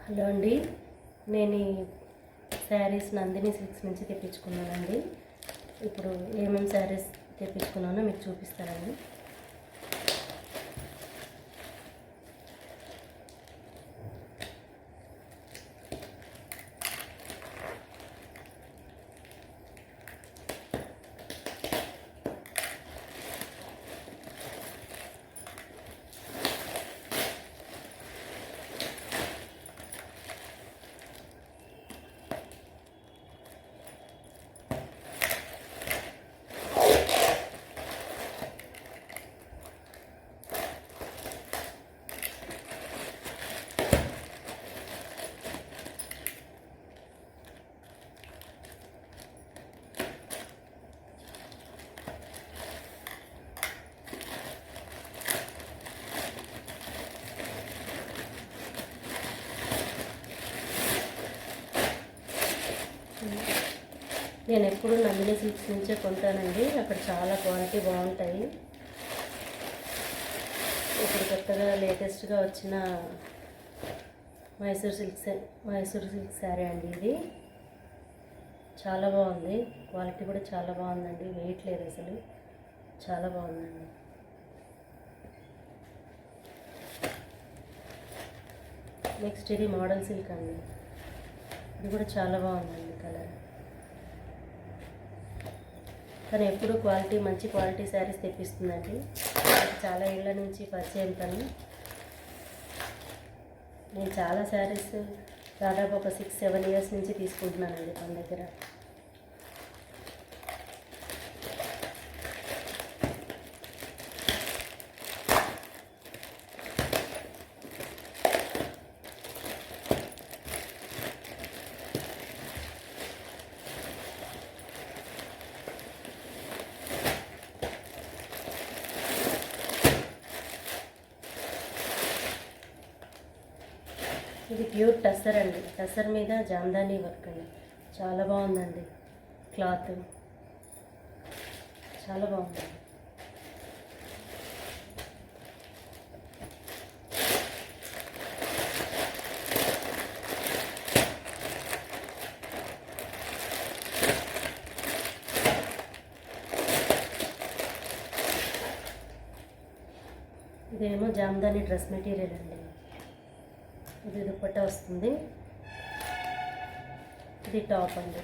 Hello అండి, నేను ఈ శారీస్ నందిని సిల్క్స్ నుంచి తెప్పించుకున్నానండి. ఇప్పుడు ఏమేమి శారీస్ తెప్పించుకున్నానో మీకు చూపిస్తానండి. నేను ఎప్పుడు నందిని సిల్క్స్ నుంచే కొంటానండి. అక్కడ చాలా క్వాలిటీ బాగుంటాయి. ఇప్పుడు కొత్తగా లేటెస్ట్గా వచ్చిన మైసూర్ సిల్క్ శారీ అండి. ఇది చాలా బాగుంది. క్వాలిటీ కూడా చాలా బాగుందండి. వెయిట్ లేదు అసలు, చాలా బాగుందండి. నెక్స్ట్ ఇది మోడల్ సిల్క్ అండి. ఇది కూడా చాలా బాగుందండి కలర్. తను ఎప్పుడు మంచి క్వాలిటీ శారీస్ తెప్పిస్తుందండి. చాలా ఏళ్ళ నుంచి పరిచయం తను. నేను చాలా శారీస్ దాదాపు ఒక 6-7 ఇయర్స్ నుంచి తీసుకుంటున్నానండి తన దగ్గర. ఇది ప్యూర్ టస్సర్ అండి. టస్సర్ మీద జామ్దాని వర్క్ అండి. చాలా బాగుందండి. క్లాత్ చాలా బాగుంది. ఇదేమో జామ్దాని డ్రెస్ మెటీరియల్ అండి. ఇది దుపట్టా వస్తుంది. ఇది టాప్ అండి.